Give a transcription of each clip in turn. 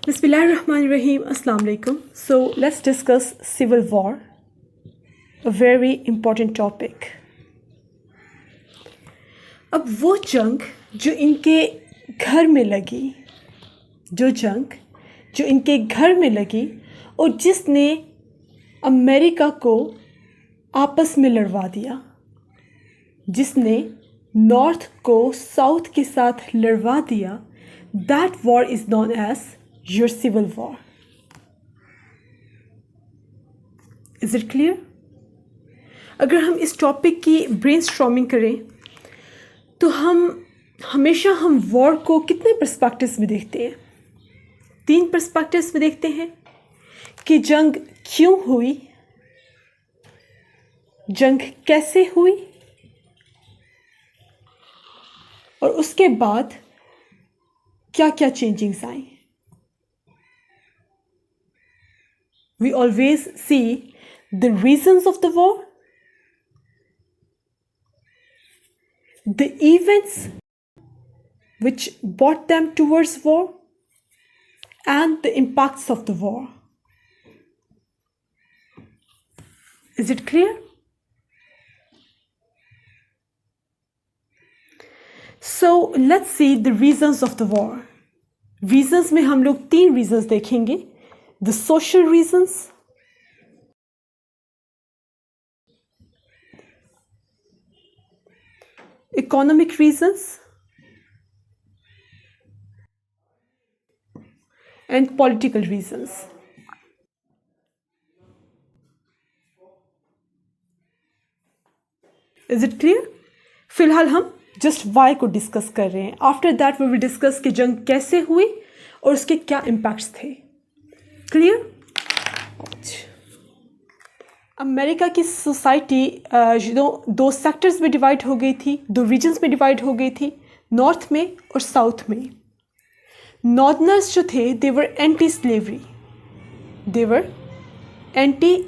Bismillahirrahmanirrahim. Assalamu alaikum. So let's discuss civil war, a very important topic. अब वो जंग जो इनके घर में लगी, और जिसने अमेरिका को आपस में लड़वा दिया, जिसने नॉर्थ को साउथ के साथ लड़वा दिया, that war is known as your civil war. Is it clear? अगर हम इस टॉपिक की ब्रेनस्टॉर्मिंग करें तो हम हमेशा वॉर को कितने पर्सपेक्टिव्स में देखते हैं? 3 पर्सपेक्टिव्स में देखते हैं कि जंग क्यों हुई, जंग कैसे हुई, और उसके बाद क्या क्या changings I. We always see the reasons of the war, the events which brought them towards war, and the impacts of the war. Is it clear? So let's see the reasons of the war. Reasons में हम लोग 3 reasons देखेंगे. The social reasons, economic reasons, and political reasons. Is it clear? फिलहाल हम just why को discuss कर रहे हैं. After that we will discuss कि जंग कैसे हुई और उसके क्या impacts थे. क्लियर? अमेरिका की सोसाइटी 2 सेक्टर्स में डिवाइड हो गई थी, 2 रीजन्स में डिवाइड हो गई थी, नॉर्थ में और साउथ में. नॉर्दर्नर्स जो थे they were anti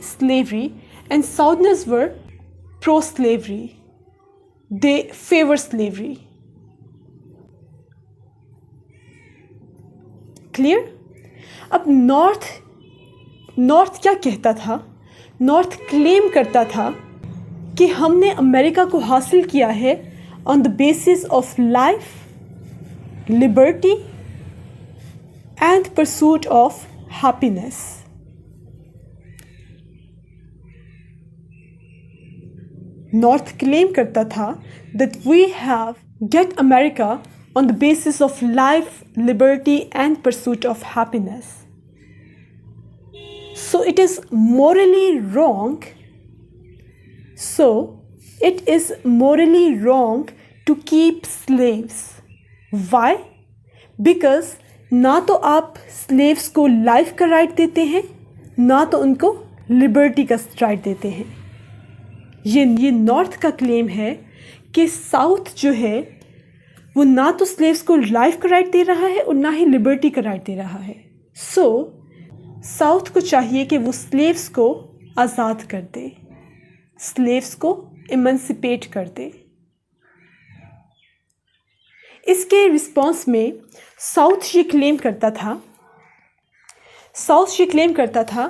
slavery and southerners were pro slavery. They favour slavery. Clear? अब नॉर्थ क्या कहता था? नॉर्थ क्लेम करता था कि हमने अमेरिका को हासिल किया है on the basis of life, liberty and pursuit of happiness. North claim करता था that we have get America on the basis of life, liberty and pursuit of happiness. So it is morally wrong. To keep slaves. Why? Because ना तो आप slaves को life का right देते हैं, ना तो उनको liberty का right देते हैं. ये नॉर्थ का क्लेम है कि साउथ जो है वो ना तो स्लेव्स को लाइफ का राइट दे रहा है और ना ही लिबर्टी का राइट दे रहा है. सो साउथ को चाहिए कि वो स्लेव्स को आज़ाद कर दे, स्लेव्स को इमेंसिपेट कर दे. इसके रिस्पॉन्स में साउथ ये क्लेम करता था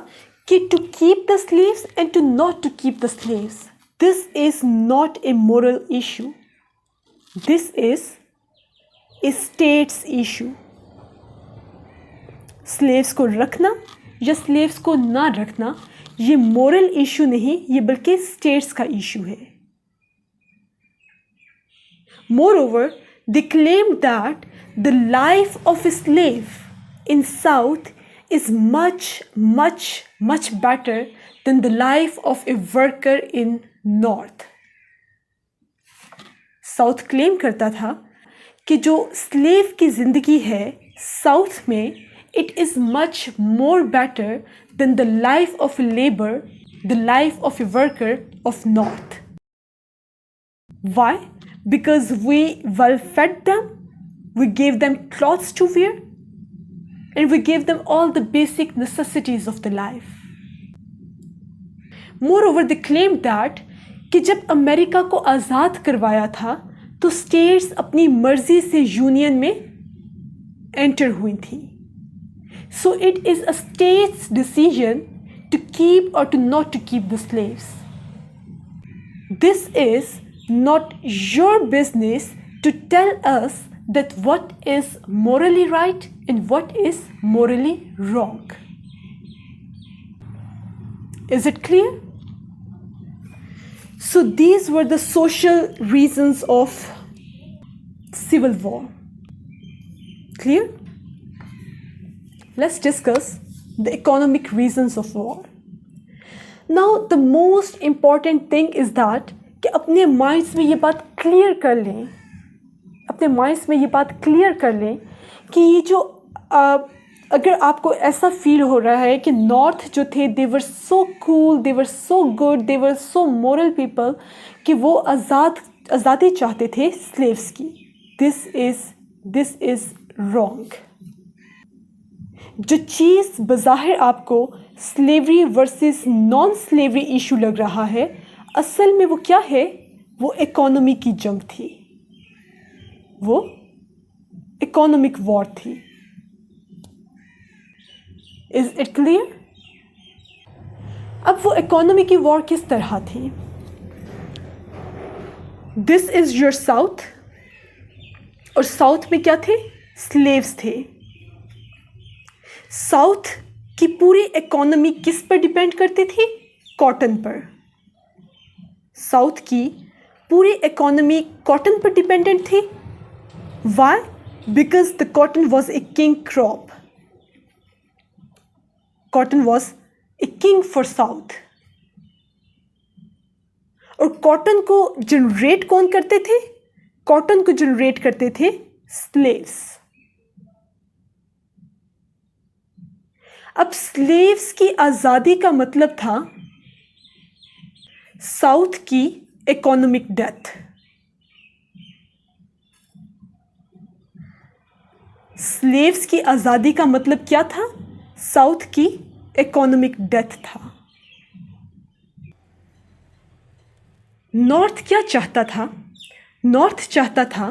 कि to keep the slaves and to not to keep the slaves, this is not a moral issue, this is a states issue. Slaves को रखना या स्लेव्स को ना रखना ये मोरल इशू नहीं, ये बल्कि स्टेट्स का इशू है. Moreover, they claimed that the life of a slave in South is much better than the life of a worker in North. South claim करता था कि जो स्लेव की ज़िंदगी है साउथ में, it is much more better than the life of a labor, the life of a worker of North. Why? Because we well fed them, we gave them clothes to wear, and we gave them all the basic necessities of the life. Moreover, they claimed that कि जब America को आज़ाद करवाया था तो states अपनी मर्जी से union में एंटर हुई थी. So it is a state's decision to keep or to not to keep the slaves. This is not your business to tell us that what is morally right and what is morally wrong. Is it clear? So these were the social reasons of civil war. Clear? Let's discuss the economic reasons of war. Now the most important thing is that कि अपने minds में ये बात clear कर लें, अपने minds में ये बात क्लियर कर लें कि ये जो अगर आपको ऐसा फील हो रहा है कि नॉर्थ जो थे they were so cool, they were so good, they were so moral people कि वो आज़ादी चाहते थे स्लेव्स की, दिस इज़ रॉन्ग. जो चीज़ बज़ाहिर आपको slavery versus non slavery issue लग रहा है, असल में वो क्या है? वो इकोनॉमी की जंग थी, वो इकोनॉमिक वॉर थी. Is it clear? अब वो इकोनॉमी की वॉर किस तरह थी? दिस इज योर साउथ, और साउथ में क्या थे? स्लेव्स थे. साउथ की पूरी इकोनॉमी किस पर डिपेंड करती थी? कॉटन पर. साउथ की पूरी इकोनॉमी कॉटन पर डिपेंडेंट थी. Why? Because the cotton was a king crop. Cotton was a king for south. और कॉटन को जनरेट कौन करते थे? कॉटन को जनरेट करते थे स्लेव्स. अब स्लेव्स की आज़ादी का मतलब था साउथ की इकोनॉमिक डेथ. स्लेव्स की आज़ादी का मतलब क्या था? साउथ की इकोनॉमिक डेथ था. नॉर्थ क्या चाहता था? नॉर्थ चाहता था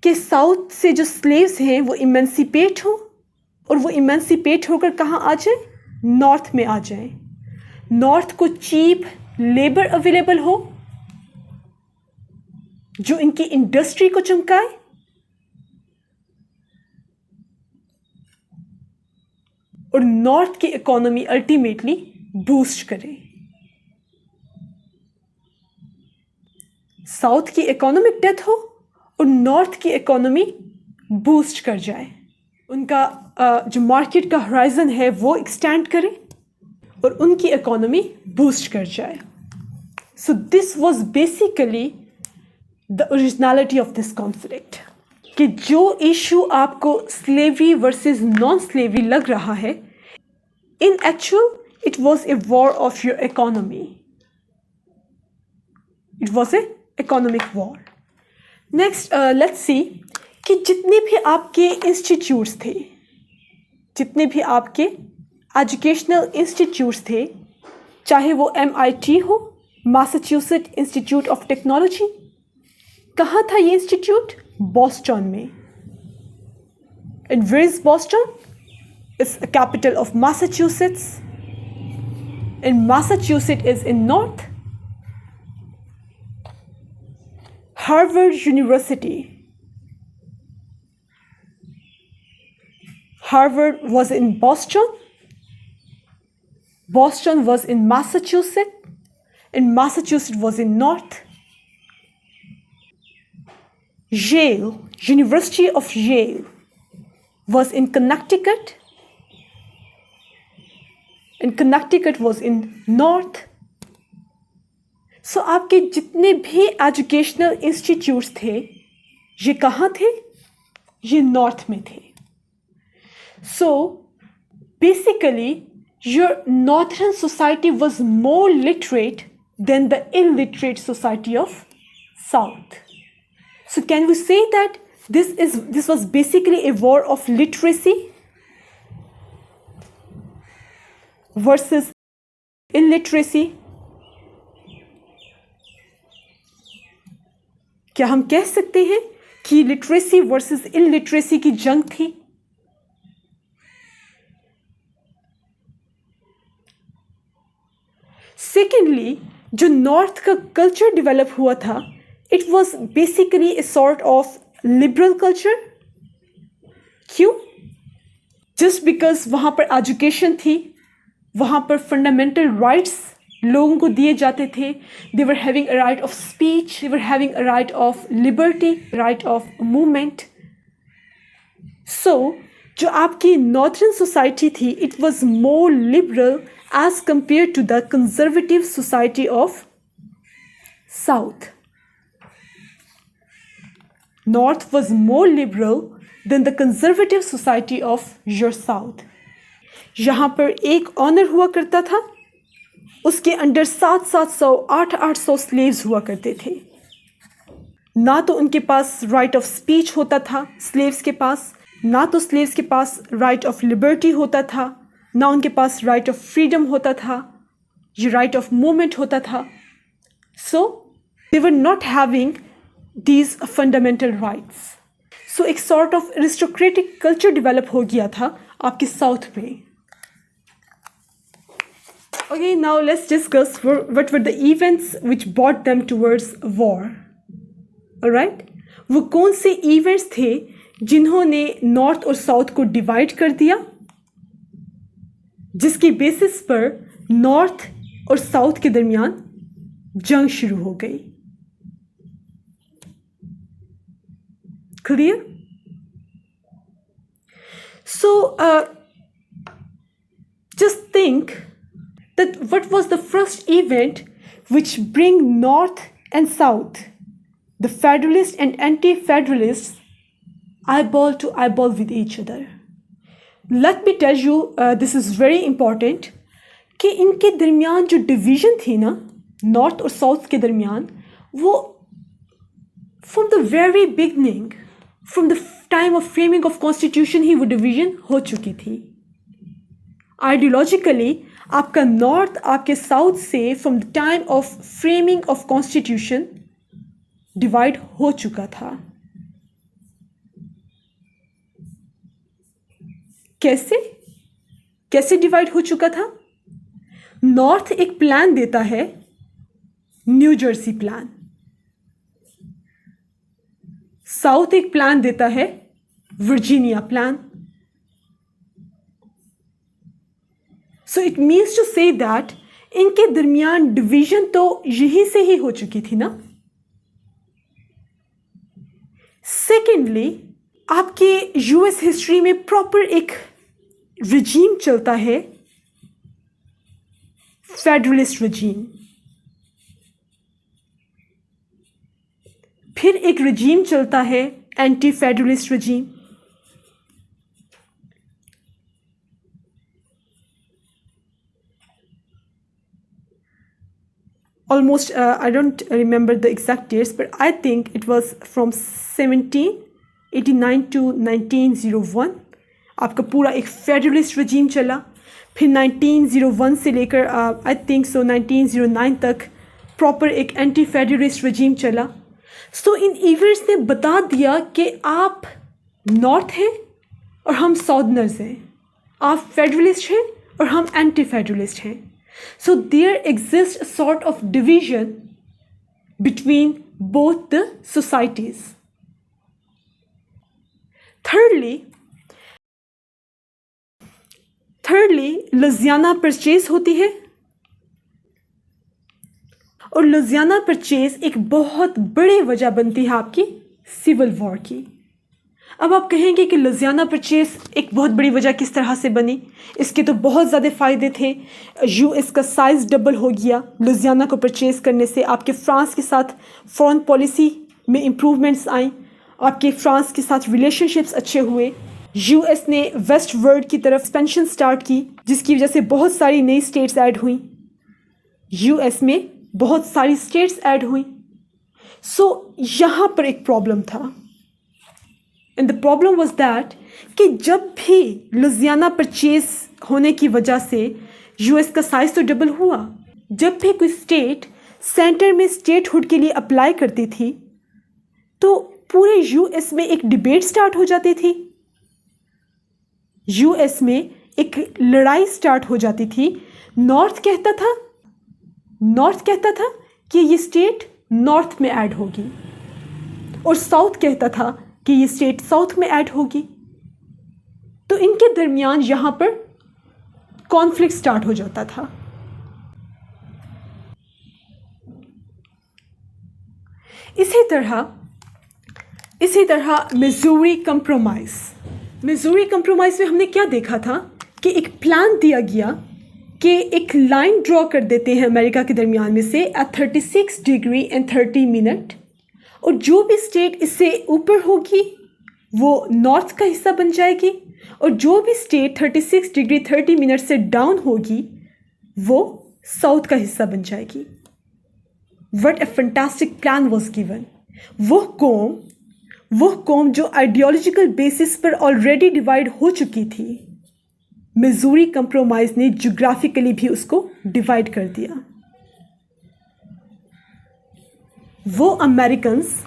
कि साउथ से जो स्लेव्स हैं वो इमेंसिपेट हो, और वो इमेंसिपेट होकर कहाँ आ जाए? नॉर्थ में आ जाए. नॉर्थ को चीप लेबर अवेलेबल हो जो इनकी इंडस्ट्री को चमकाए, और नॉर्थ की इकोनॉमी अल्टीमेटली बूस्ट करे. साउथ की इकोनॉमिक डेथ हो और नॉर्थ की इकोनॉमी बूस्ट कर जाए. उनका जो मार्केट का होराइजन है वो एक्सटेंड करे और उनकी इकोनॉमी बूस्ट कर जाए. So this was basically the originality of this conflict, कि जो इशू आपको स्लेवरी वर्सेस नॉन स्लेवरी लग रहा है, इन actual it was a war of your economy. It was a economic war. Next let's see कि जितने भी आपके इंस्टीट्यूट्स थे, जितने भी आपके एजुकेशनल इंस्टीट्यूट्स थे, चाहे वो MIT हो, मैसाचुसेट्स इंस्टीट्यूट ऑफ टेक्नोलॉजी, कहाँ था ये इंस्टीट्यूट? बॉस्टन में. And where is Boston? It's the capital of Massachusetts, and Massachusetts is in north. Harvard University, Harvard was in Boston, Boston was in Massachusetts, and Massachusetts was in North. Yale, University of Yale was in Connecticut, and Connecticut was in North. So आपके जितने भी educational institutes थे, ये कहाँ थे? ये north में थे. So basically your northern society was more literate than the illiterate society of south. So can we say that this was basically a war of literacy versus illiteracy? क्या हम कह सकते हैं कि लिटरेसी वर्सेस इलिटरेसी की जंग थी? Secondly जो नॉर्थ का कल्चर डेवलप हुआ था, it was basically a sort of liberal culture. क्यों? जस्ट बिकॉज वहाँ पर एजुकेशन थी, वहाँ पर फंडामेंटल राइट्स लोगों को दिए जाते थे. They were having a right of speech, they were having a right of liberty, right of movement. So जो आपकी नॉर्थर्न सोसाइटी थी, it was more liberal as compared to the conservative society of south. North was more liberal than the conservative society of your south. यहाँ पर एक honour हुआ करता था, उसके अंडर 700 800 स्लेव्स हुआ करते थे. ना तो उनके पास राइट ऑफ स्पीच होता था स्लेव्स के पास, ना तो स्लेव्स के पास राइट ऑफ लिबर्टी होता था, ना उनके पास राइट ऑफ फ्रीडम होता था, ये राइट ऑफ मूवमेंट होता था. So they were not having these fundamental rights. So एक sort of aristocratic culture develop हो गया था आपके साउथ में. Okay, now let's discuss what were the events which brought them towards war. Alright? वो कौन से events थे जिन्होंने नॉर्थ और साउथ को डिवाइड कर दिया, जिसकी बेसिस पर नॉर्थ और साउथ के दरमियान जंग शुरू हो गई. Clear? So, just think that what was the first event which bring North and South, the Federalists and anti-federalists, eyeball to eyeball with each other. Let me tell you, this is very important, कि इनके दरमियान जो division थी ना, north और south के दरमियान, वो from the very beginning, from the time of framing of constitution ही वो डिवीजन हो चुकी थी. आइडियोलॉजिकली आपका नॉर्थ आपके साउथ से from the time of framing of constitution divide हो चुका था. कैसे डिवाइड हो चुका था? नॉर्थ एक प्लान देता है, न्यू जर्सी प्लान. साउथ एक प्लान देता है, Virginia plan. So it means to say that इनके दरमियान डिवीजन तो यहीं से ही हो चुकी थी ना. सेकेंडली आपके यूएस हिस्ट्री में प्रॉपर एक रिजीम चलता है, फेडरलिस्ट रिजीम. फिर एक रिजीम चलता है anti federalist regime. Almost I don't remember the exact dates, but I think it was from 1789 to 1901 आपका पूरा एक फेडरलिस्ट रिजीम चला. फिर 1901 से लेकर आई थिंक सो 1909 तक प्रॉपर एक एंटी फेडरलिस्ट रिजीम चला. सो इन इवेंट्स ने बता दिया कि आप नॉर्थ हैं और हम साउदर्नर्स हैं, आप फेडरलिस्ट हैं और हम एंटी फेडरलिस्ट हैं. So there exist sort of division between both the societies. Thirdly Louisiana purchase होती है, और लुजियाना परचेज एक बहुत बड़ी वजह बनती है आपकी सिविल वॉर की. अब आप कहेंगे कि लुजियाना परचेज एक बहुत बड़ी वजह किस तरह से बनी? इसके तो बहुत ज़्यादा फ़ायदे थे. यूएस का साइज़ डबल हो गया लुजियाना को परचेज करने से. आपके फ्रांस के साथ फॉरेन पॉलिसी में इम्प्रूवमेंट्स आई, आपके फ्रांस के साथ रिलेशनशिप्स अच्छे हुए. यूएस ने वेस्ट वर्ल्ड की तरफ एक्सपेंशन स्टार्ट की, जिसकी वजह से बहुत सारी नई स्टेट्स ऐड हुई. यूएस में बहुत सारी स्टेट्स ऐड हुई. सो यहाँ पर एक प्रॉब्लम था, and the problem was that कि जब भी लुजियाना परचेज होने की वजह से यूएस का साइज तो डबल हुआ, जब भी कोई स्टेट सेंटर में स्टेटहुड के लिए अप्लाई करती थी तो पूरे यूएस में एक डिबेट स्टार्ट हो जाती थी. यूएस में एक लड़ाई स्टार्ट हो जाती थी. नॉर्थ कहता था नॉर्थ कहता था कि ये स्टेट नॉर्थ में ऐड होगी और साउथ कहता था कि ये स्टेट साउथ में ऐड होगी। तो इनके दरमियान यहाँ पर कॉन्फ्लिक्ट स्टार्ट हो जाता था। इसी तरह मिज़ूरी कंप्रोमाइज़ में हमने क्या देखा था कि एक प्लान दिया गया कि एक लाइन ड्रॉ कर देते हैं अमेरिका के दरमियान में से एट 36 डिग्री एंड 30 मिनट, और जो भी स्टेट इससे ऊपर होगी वो नॉर्थ का हिस्सा बन जाएगी और जो भी स्टेट 36 डिग्री 30 मिनट से डाउन होगी वो साउथ का हिस्सा बन जाएगी। What a fantastic plan was given। वो कौम जो आइडियोलॉजिकल बेसिस पर ऑलरेडी डिवाइड हो चुकी थी, मिज़ूरी कंप्रोमाइज़ ने ज्योग्राफिकली भी उसको डिवाइड कर दिया। वो अमेरिकन्स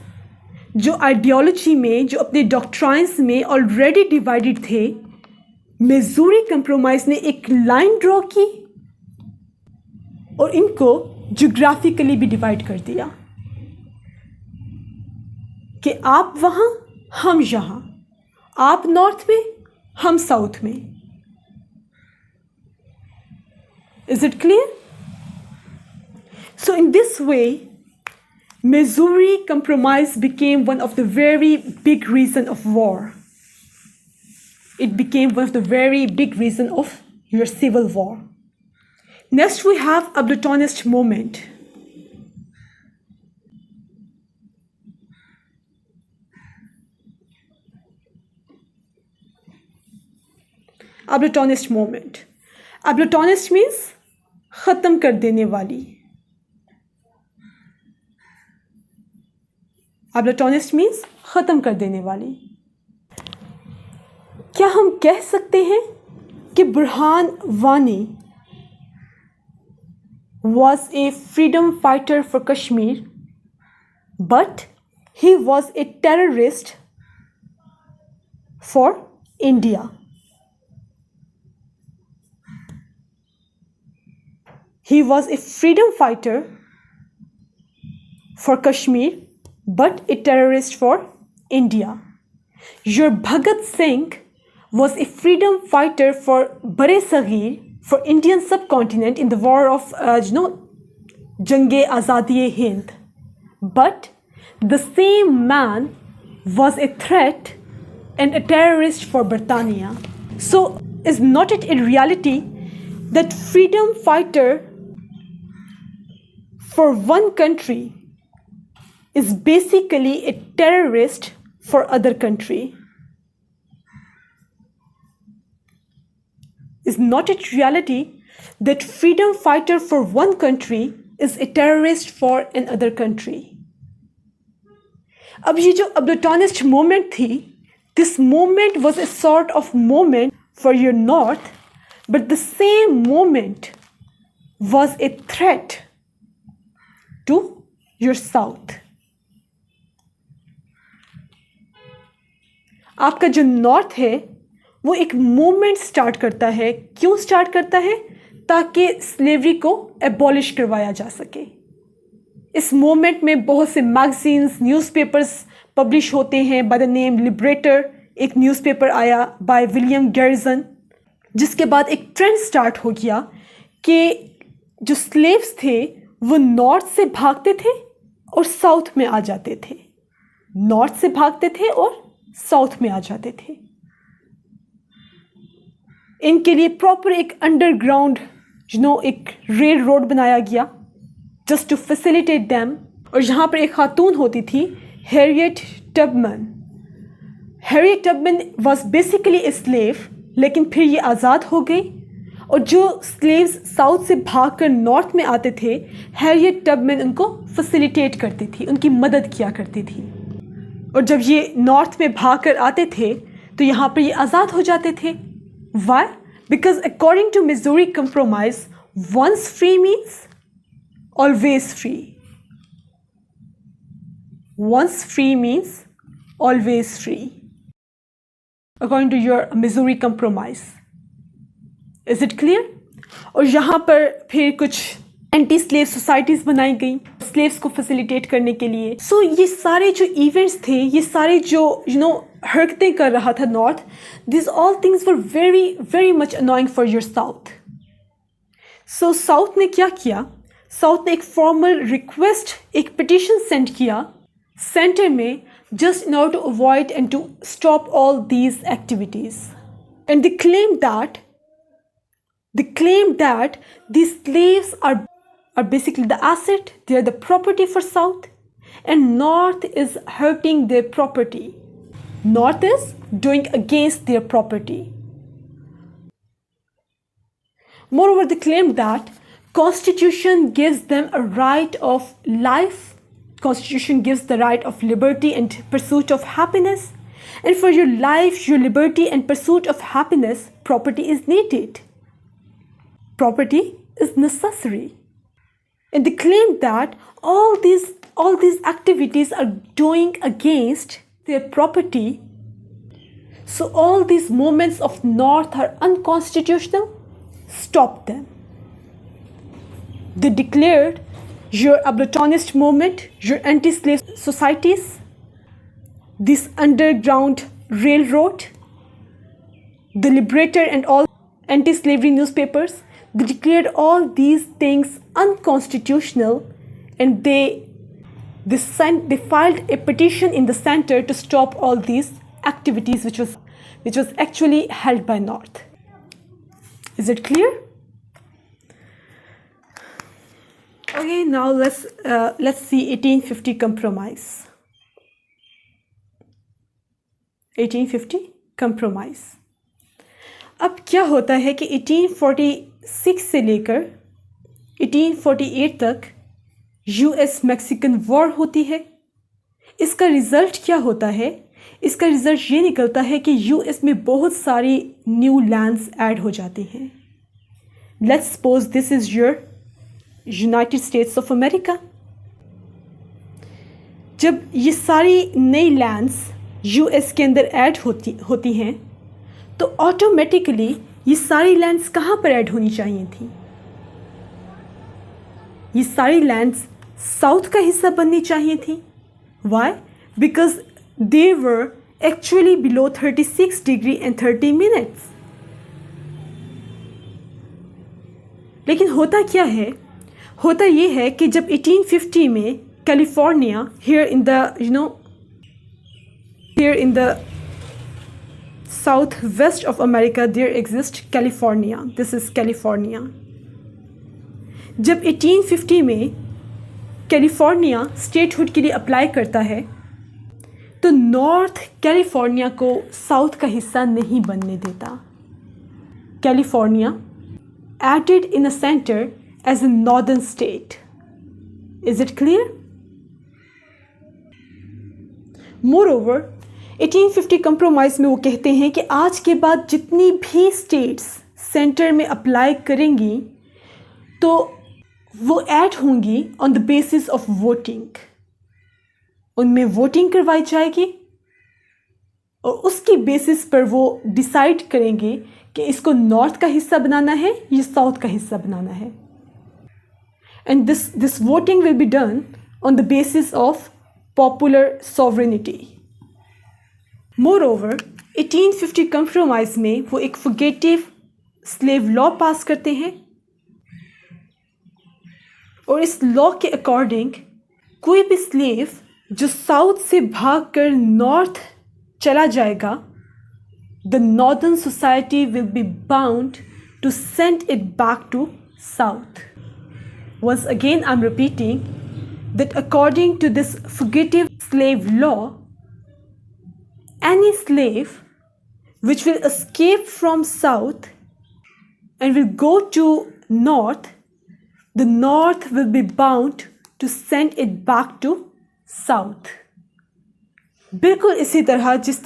जो आइडियोलॉजी में, जो अपने डॉक्ट्राइन्स में ऑलरेडी डिवाइडेड थे, मिज़ूरी कंप्रोमाइज़ ने एक लाइन ड्रॉ की और इनको ज्योग्राफिकली भी डिवाइड कर दिया कि आप वहाँ हम यहाँ, आप नॉर्थ में हम साउथ में। Is it clear? So in this way Missouri Compromise became one of the very big reason of war. It became one of the very big reason of your civil war. Next we have abolitionist movement. Abolitionist movement. Abolitionist means ख़त्म कर देने वाली। Abolitionist means ख़त्म कर देने वाली। क्या हम कह सकते हैं कि Burhan Wani was a freedom fighter for Kashmir, but he was a terrorist for India? He was a freedom fighter for Kashmir, but a terrorist for India. Your Bhagat Singh was a freedom fighter for Bare Saghir, for Indian subcontinent in the war of, Jange Azadi Hind. But the same man was a threat and a terrorist for Britannia. So, is not it a reality that freedom fighter for one country is basically a terrorist for other country? Is not it reality that freedom fighter for one country is a terrorist for another country? अब ये जो abolitionist movement थी, this movement was a sort of movement for your north, but the same movement was a threat to your south. आपका जो north है वो एक movement start करता है। क्यों स्टार्ट करता है? ताकि स्लेवरी को एबॉलिश करवाया जा सके। इस मूवमेंट में बहुत से मैगजीन्स, न्यूज़पेपर्स पब्लिश होते हैं। बाय द नेम लिबरेटर एक न्यूज़पेपर आया बाय विलियम गैरिसन, जिसके बाद एक ट्रेंड स्टार्ट हो गया कि जो स्लेव्स थे वो नॉर्थ से भागते थे और साउथ में आ जाते थे, नॉर्थ से भागते थे और साउथ में आ जाते थे। इनके लिए प्रॉपर एक अंडरग्राउंड एक रेल रोड बनाया गया जस्ट टू फैसिलिटेट देम। और यहाँ पर एक खातून होती थी, Harriet Tubman. Harriet Tubman was basically a slave, लेकिन फिर ये आज़ाद हो गई और जो स्लेव्स साउथ से भागकर नॉर्थ में आते थे, हैरियट टबमन उनको फैसिलिटेट करती थी, उनकी मदद किया करती थी। और जब ये नॉर्थ में भागकर आते थे तो यहाँ पर ये आज़ाद हो जाते थे। Why? Because according to Missouri Compromise, once free means always free. Once free means always free. According to your Missouri Compromise. Is it clear? और यहाँ पर फिर कुछ एंटी स्लेव सोसाइटीज़ बनाई गई स्लेव्स को फैसिलिटेट करने के लिए। सो ये सारे जो इवेंट्स थे, ये सारे जो हरकतें कर रहा था north, this all things were very very much annoying for your south. So south ने क्या किया, साउथ ने एक फॉर्मल रिक्वेस्ट, एक पिटिशन सेंड किया सेंटर में, just in order to avoid and to stop all these activities. And they claimed that these slaves are basically the asset, they are the property for South, and North is hurting their property. North is doing against their property. Moreover, they claimed that Constitution gives them a right of life, Constitution gives the right of liberty and pursuit of happiness, and for your life, your liberty and pursuit of happiness, property is needed. Property is necessary. And they claim that all these activities are doing against their property. So all these movements of North are unconstitutional. Stop them. They declared your abolitionist movement, your anti-slave societies, this underground railroad, the Liberator and all anti-slavery newspapers, they declared all these things unconstitutional, and they filed a petition in the center to stop all these activities which was actually held by North. Is it clear? Okay, now let's see 1850 compromise. 1850 compromise. अब क्या होता है कि 1846 से लेकर 1848 तक US Mexican war होती है। इसका रिज़ल्ट क्या होता है? इसका रिज़ल्ट ये निकलता है कि यूएस में बहुत सारी न्यू लैंड्स ऐड हो जाती हैं। Let's suppose this is your United States of America. जब ये सारी नई लैंड्स यूएस के अंदर ऐड होती हैं तो ऑटोमेटिकली ये सारी लैंड्स कहाँ पर ऐड होनी चाहिए थी? ये सारी लैंड्स साउथ का हिस्सा बननी चाहिए थी। Why? Because they were actually below 36 degree and 30 minutes. लेकिन होता क्या है? होता ये है कि जब 1850 में California, here in the southwest of America there exists California. This is California. जब 1850 में कैलिफोर्निया स्टेटहुड के लिए अप्लाई करता है तो नॉर्थ कैलिफोर्निया को साउथ का हिस्सा नहीं बनने देता। California added in a center as a northern state. Is it clear? Moreover, 1850 compromise में वो कहते हैं कि आज के बाद जितनी भी स्टेट्स सेंटर में अप्लाई करेंगी तो वो ऐड होंगी on the basis of voting. उनमें वोटिंग करवाई जाएगी और उसकी बेसिस पर वो डिसाइड करेंगे कि इसको नॉर्थ का हिस्सा बनाना है या साउथ का हिस्सा बनाना है। And this voting will be done on the basis of popular sovereignty. Moreover, 1850 compromise में वो एक fugitive slave law पास करते हैं और इस लॉ के अकॉर्डिंग कोई भी स्लेव जो साउथ से भागकर नॉर्थ चला जाएगा, the northern society will be bound to send it back to south. Once again, I'm repeating that according to this fugitive slave law, any slave which will escape from south and will go to north, the north will be bound to send it back to south. बिल्कुल इसी तरह जिस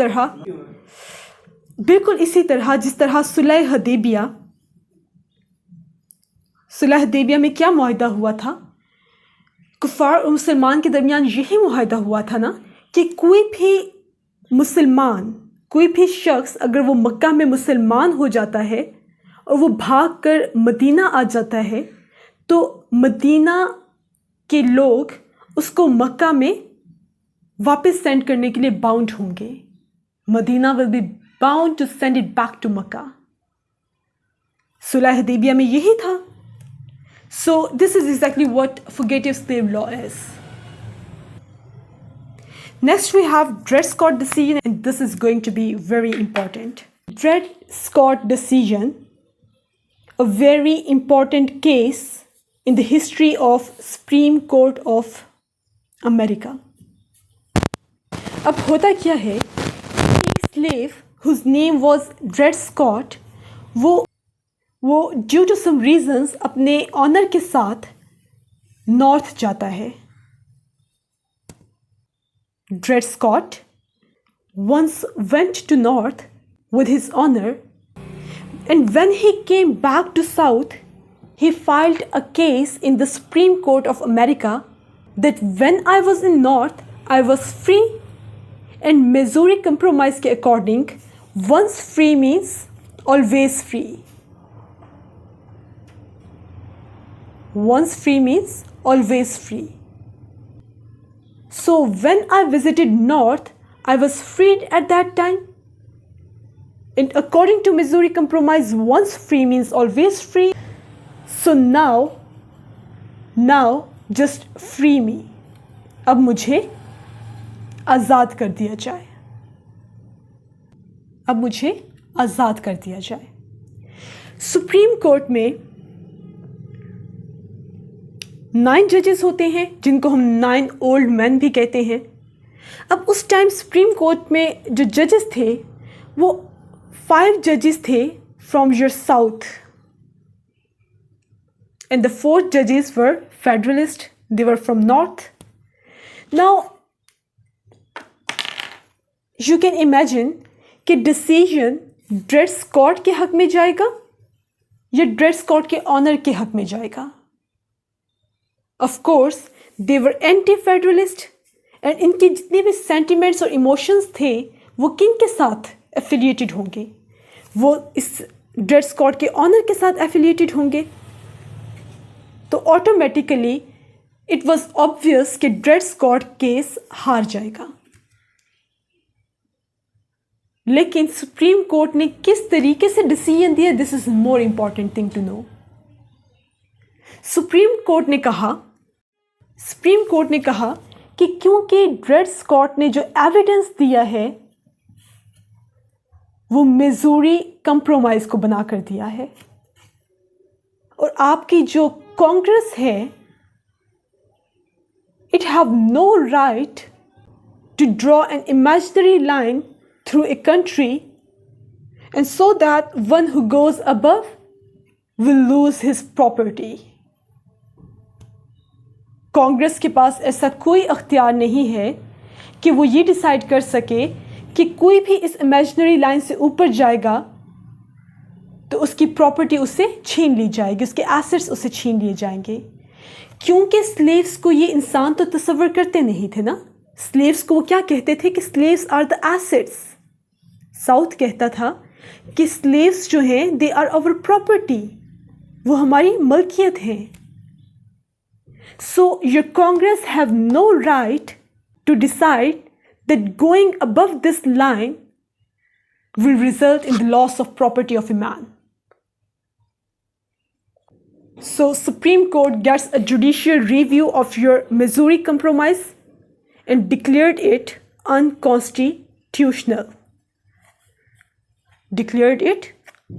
तरह सुलह हदैबिया में क्या मुआहदा हुआ था? कुफार और मुसलमान के दरमियान यही मुआहदा हुआ था ना कि कोई भी शख्स अगर वो मक्का में मुसलमान हो जाता है और वो भाग कर मदीना आ जाता है तो मदीना के लोग उसको मक्का में वापस सेंड करने के लिए बाउंड होंगे. Medina will be bound to send it back to Mecca. सुलह हुदैबिया में यही था. So this is exactly what fugitive slave law is. Next we have Dred Scott decision, and this is going to be very important. Dred Scott decision, a very important case in the history of Supreme Court of America. अब होता क्या है, एक slave whose name was Dred Scott, वो due to some reasons अपने honour के साथ north जाता है. Dred Scott once went to north with his honor, and when he came back to south, he filed a case in the Supreme Court of America that when I was in north, I was free, and Missouri Compromise के according, once free means always free. Once free means always free. So when I visited north, I was freed at that time. And according to Missouri Compromise, once free means always free. So now just free me. अब मुझे आज़ाद कर दिया जाए. अब मुझे आज़ाद कर दिया जाए. सुप्रीम कोर्ट में 9 जजेस होते हैं, जिनको हम 9 ओल्ड मैन भी कहते हैं. अब उस टाइम सुप्रीम कोर्ट में जो जजेस थे वो 5 जजेस थे from your south, and the 4 जजेस were federalist, they were from north. Now you can imagine कि डिसीजन ड्रेड स्कॉट के हक में जाएगा या ड्रेड स्कॉट के ऑनर के हक में जाएगा. Of course, they were anti-federalist, and इनके जितने भी sentiments और emotions थे वो किन के साथ affiliated होंगे? वो इस ड्रेड स्कॉट के ऑनर के साथ affiliated होंगे. तो automatically it was obvious कि ड्रेड स्कॉट केस हार जाएगा. लेकिन सुप्रीम कोर्ट ने किस तरीके से डिसीजन दिया, this is more important thing to know. Supreme court ने कहा कि क्योंकि ड्रेड स्कॉट ने जो एविडेंस दिया है वो मिजूरी कंप्रोमाइज को बनाकर दिया है, और आपकी जो कांग्रेस है it have no right to draw an imaginary line through a country, and so that one who goes above will lose his property. Congress के पास ऐसा कोई अख्तियार नहीं है कि वो ये डिसाइड कर सके कि कोई भी इस इमेजिनरी लाइन से ऊपर जाएगा तो उसकी प्रॉपर्टी उससे छीन ली जाएगी, उसके एसेट्स उससे छीन लिए जाएंगे. क्योंकि स्लेव्स को ये इंसान तो तस्वर करते नहीं थे ना. स्लेव्स को वो क्या कहते थे कि slaves are the assets. South कहता था कि स्लेव्स जो हैं दे आर आवर प्रॉपर्टी, वो हमारी मलकियत हैं. So your Congress have no right to decide that going above this line will result in the loss of property of a man. So Supreme Court gets a judicial review of your Missouri Compromise and declared it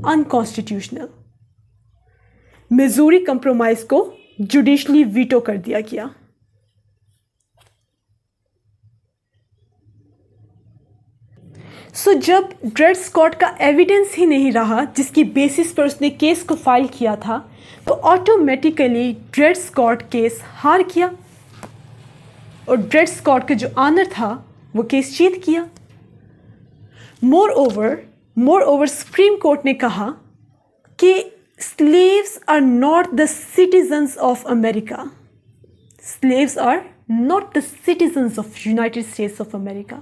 unconstitutional. Missouri compromise को judicially veto कर दिया गया. सो जब dread Scott का evidence ही नहीं रहा जिसकी basis पर उसने केस को फाइल किया था, तो ऑटोमेटिकली ड्रेड स्कॉट केस हार गया और ड्रेड स्कॉट का जो ऑनर था वो केस जीत किया. मोर ओवर सुप्रीम कोर्ट ने कहा कि slaves are not the citizens of America. Slaves are not the citizens of United States of America.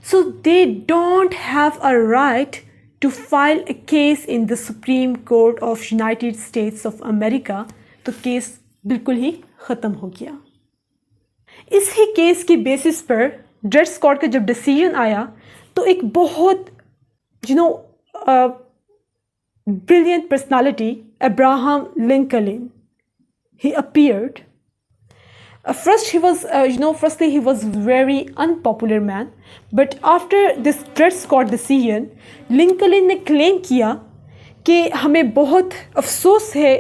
So they don't have a right to file a case in the Supreme Court of United States of America. तो case बिल्कुल ही ख़त्म हो गया। इस ही case की basis पर dread Scott का जब डिसीजन आया तो एक बहुत brilliant personality, Abraham Lincoln, he appeared. First, firstly, he was very unpopular man. But after this Dred Scott decision, Lincoln ने claim किया कि हमें बहुत अफसोस है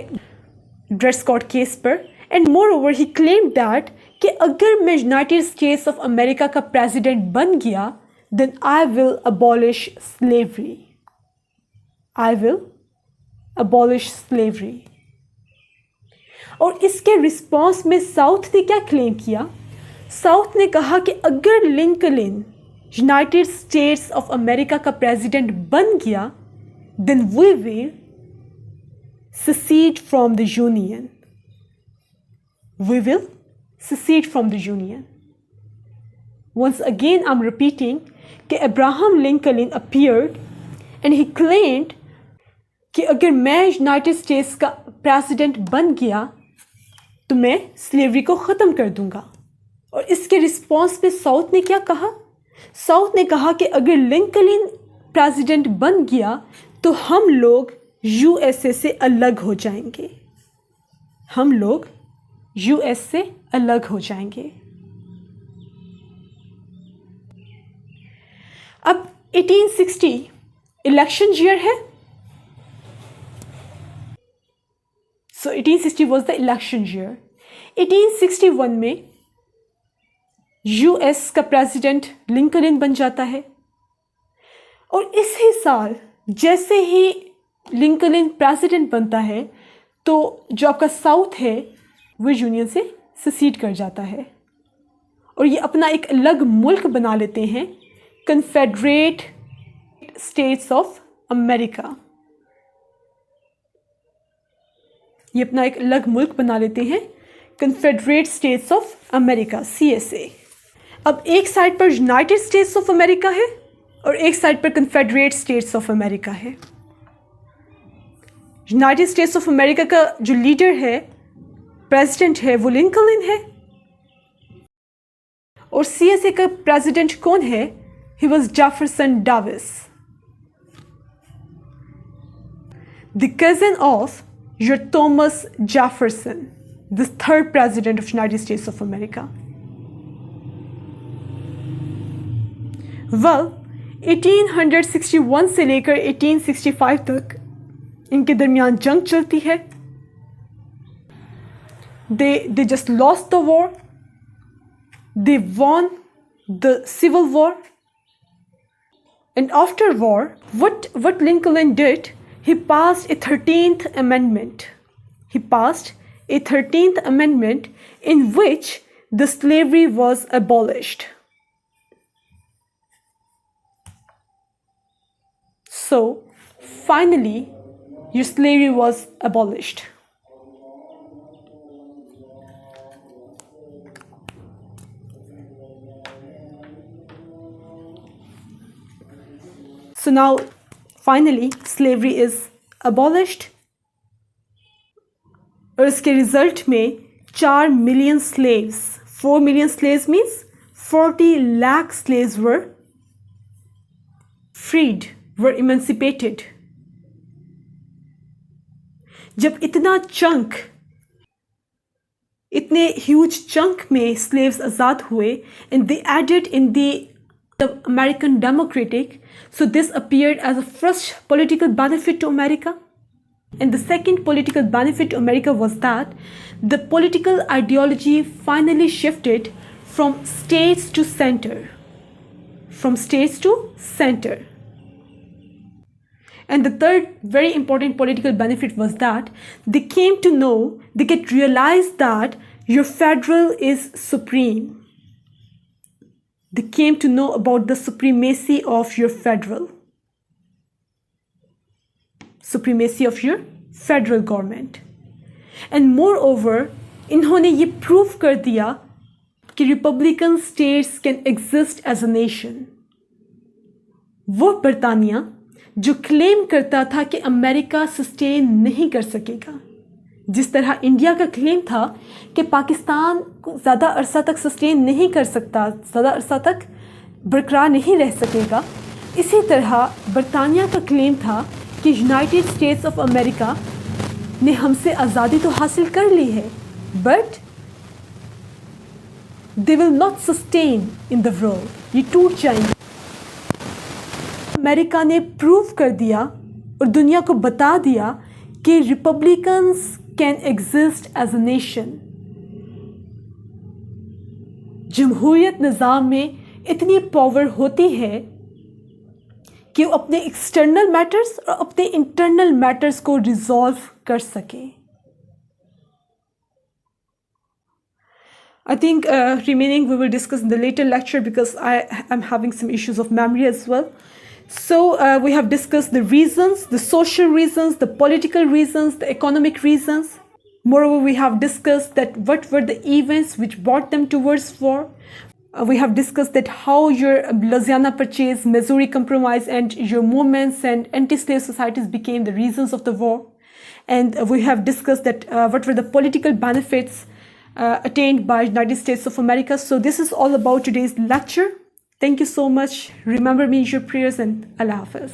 Dred Scott केस पर. And moreover, he claimed that कि अगर मैं United States of America का president बन गया, then I will abolish slavery. I will abolish slavery. और इसके रिस्पॉन्स में साउथ ने क्या क्लेम किया? साउथ ने कहा कि अगर Lincoln United States of America का प्रेसिडेंट बन गया, then we will secede from the union. We will secede from the union. Once again, I'm repeating कि Abraham Lincoln appeared and he claimed कि अगर मैं यूनाइटेड स्टेट्स का president बन गया तो मैं स्लेवरी को ख़त्म कर दूंगा. और इसके रिस्पॉन्स में साउथ ने क्या कहा? साउथ ने कहा कि अगर लिंकन प्रेसिडेंट बन गया तो हम लोग यूएसए से अलग हो जाएंगे. हम लोग यूएस से अलग हो जाएंगे. अब 1860 इलेक्शन ईयर है. So 1860 was the election year. 1861 में यूएस का प्रेसिडेंट लिंकन बन जाता है. और इसी साल जैसे ही लिंकन प्रेसिडेंट बनता है तो जो आपका साउथ है वो यूनियन से सेसीड कर जाता है और ये अपना एक अलग मुल्क बना लेते हैं, कन्फेडरेट स्टेट्स ऑफ अमेरिका. ये अपना एक अलग मुल्क बना लेते हैं, confederate states of America, CSA. अब एक साइड पर यूनाइटेड स्टेट्स ऑफ अमेरिका है और एक साइड पर कन्फेडरेट स्टेट्स ऑफ अमेरिका है. यूनाइटेड स्टेट्स ऑफ अमेरिका का जो लीडर है, प्रेसिडेंट है, वो लिंकन है. और CSA का प्रेसिडेंट कौन है? He was Jefferson Davis, the cousin of your Thomas Jefferson, the third president of United States of America. Well, 1861 से लेकर 1865 तक इनके दरमियान जंग चलती है. They just lost the war. They won the Civil War. And after war, what Lincoln did, he passed a 13th amendment. He passed a 13th amendment in which the slavery was abolished. So, finally, your slavery was abolished. So now, finally, slavery is abolished. और इसके result में 4 million slaves, 4 million slaves means 40 lakh slaves were freed, were emancipated. जब इतने huge chunk में slaves आज़ाद हुए and they added in the American Democratic, so this appeared as a first political benefit to America. And the second political benefit to America was that the political ideology finally shifted from states to center. From states to center. And the third very important political benefit was that they came to know, they get realized that your federal is supreme. They came to know about the supremacy of your federal. Supremacy of your federal government. And moreover, इन्होंने ये prove कर दिया कि Republican states can exist as a nation. वो बरतानिया जो claim करता था कि अमेरिका sustain नहीं कर सकेगा, जिस तरह इंडिया का क्लेम था कि पाकिस्तान को ज़्यादा अरसा तक सस्टेन नहीं कर सकता, ज़्यादा अरसा तक बरकरार नहीं रह सकेगा, इसी तरह बरतानिया का क्लेम था कि यूनाइटेड स्टेट्स ऑफ अमेरिका ने हमसे आज़ादी तो हासिल कर ली है, but they will not sustain in the world, ये टूट जाएंगे। अमेरिका ने प्रूव कर दिया और दुनिया को बता दिया कि Republicans can exist as a nation. जमहूरियत निज़ाम में इतनी पावर होती है कि वो अपने एक्सटर्नल मैटर्स और अपने इंटरनल मैटर्स को रिजॉल्व कर सके। I think remaining we will discuss in the later lecture because I am having some issues of memory as well. So we have discussed the reasons, the social reasons, the political reasons, the economic reasons. Moreover, we have discussed that what were the events which brought them towards war. We have discussed that how your Louisiana Purchase, Missouri Compromise, and your movements and anti-slave societies became the reasons of the war. And we have discussed that what were the political benefits attained by United States of America. So this is all about today's lecture. Thank you so much. Remember me in your prayers, and Allah Hafiz.